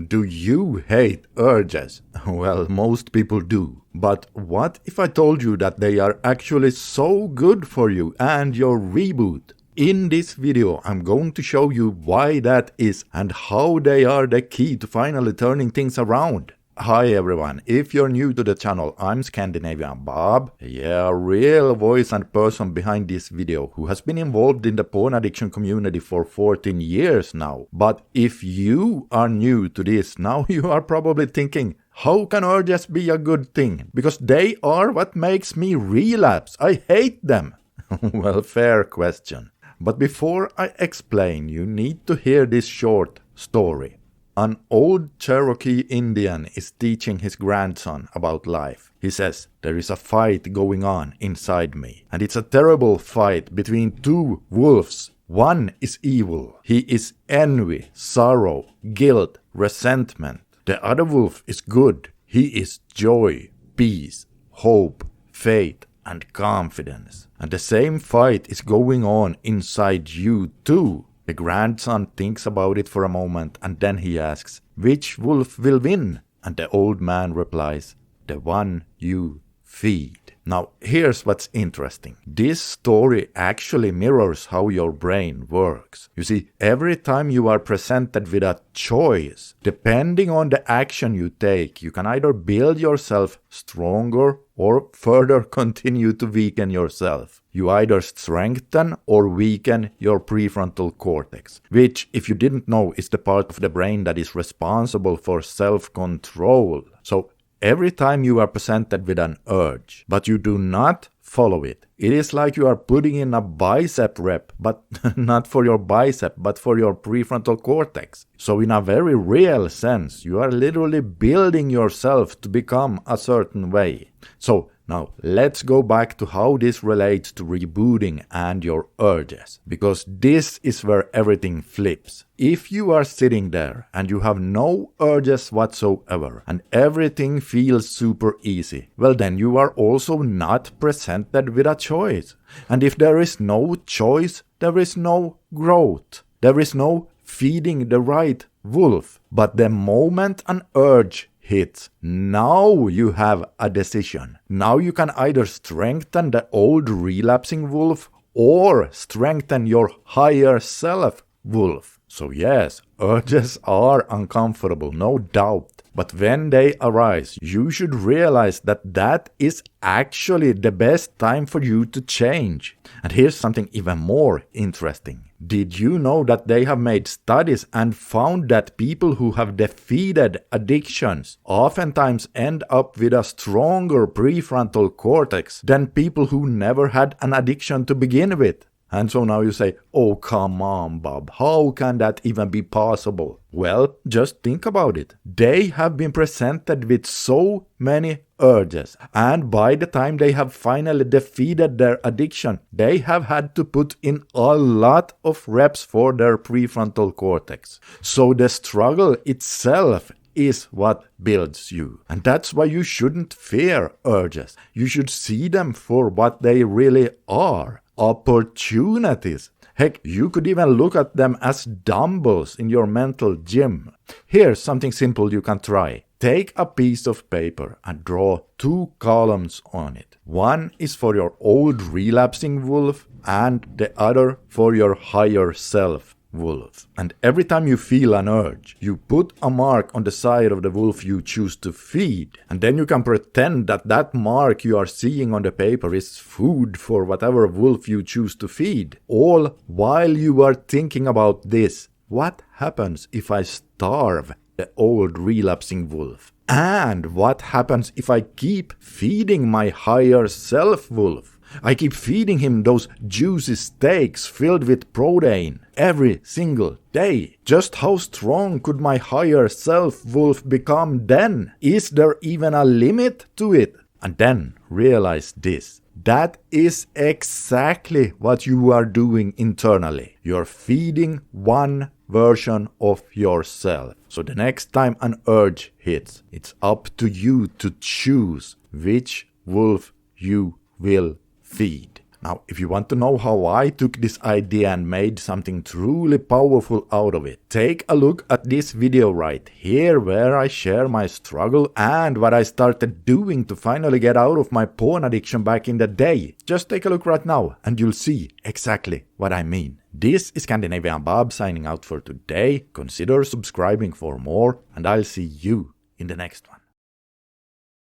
Do you hate urges? Well, most people do. But what if I told you that they are actually so good for you and your reboot? In this video, I'm going to show you why that is and how they are the key to finally turning things around. Hi everyone, if you're new to the channel, I'm Scandinavian Bob, a real voice and person behind this video who has been involved in the porn addiction community for 14 years now. But if you are new to this, now you are probably thinking, how can urges be a good thing? Because they are what makes me relapse. I hate them. Well, fair question. But before I explain, you need to hear this short story. An old Cherokee Indian is teaching his grandson about life. He says, there is a fight going on inside me, and it's a terrible fight between two wolves. One is evil. He is envy, sorrow, guilt, resentment. The other wolf is good. He is joy, peace, hope, faith, and confidence. And the same fight is going on inside you too. The grandson thinks about it for a moment and then he asks, which wolf will win? And the old man replies, the one you feed. Now, here's what's interesting. This story actually mirrors how your brain works. You see, every time you are presented with a choice, depending on the action you take, you can either build yourself stronger or further continue to weaken yourself. You either strengthen or weaken your prefrontal cortex, which, if you didn't know, is the part of the brain that is responsible for self-control. So, every time you are presented with an urge, but you do not follow it, it is like you are putting in a bicep rep, but not for your bicep, but for your prefrontal cortex. So in a very real sense, you are literally building yourself to become a certain way. So now let's go back to how this relates to rebooting and your urges, because this is where everything flips. If you are sitting there and you have no urges whatsoever and everything feels super easy, well then you are also not presented with a choice. And if there is no choice, there is no growth. There is no feeding the right wolf. But the moment an urge hits, now you have a decision. Now you can either strengthen the old relapsing wolf or strengthen your higher self wolf. So yes, urges are uncomfortable, no doubt. But when they arise, you should realize that that is actually the best time for you to change. And here's something even more interesting. Did you know that they have made studies and found that people who have defeated addictions oftentimes end up with a stronger prefrontal cortex than people who never had an addiction to begin with? And so now you say, oh come on Bob, how can that even be possible? Well, just think about it. They have been presented with so many urges, and by the time they have finally defeated their addiction, they have had to put in a lot of reps for their prefrontal cortex. So the struggle itself is what builds you. And that's why you shouldn't fear urges. You should see them for what they really are. Opportunities. Heck, you could even look at them as dumbbells in your mental gym. Here's something simple you can try. Take a piece of paper and draw two columns on it. One is for your old relapsing wolf and the other for your higher self wolf. And every time you feel an urge, you put a mark on the side of the wolf you choose to feed. And then you can pretend that that mark you are seeing on the paper is food for whatever wolf you choose to feed. All while you are thinking about this. What happens if I starve the old relapsing wolf? And what happens if I keep feeding my higher self wolf? I keep feeding him those juicy steaks filled with protein every single day. Just how strong could my higher self wolf become then? Is there even a limit to it? And then realize this. That is exactly what you are doing internally. You're feeding one version of yourself. So the next time an urge hits, it's up to you to choose which wolf you will feed. Now, if you want to know how I took this idea and made something truly powerful out of it, take a look at this video right here where I share my struggle and what I started doing to finally get out of my porn addiction back in the day. Just take a look right now and you'll see exactly what I mean. This is Scandinavian Bob signing out for today. Consider subscribing for more and I'll see you in the next one.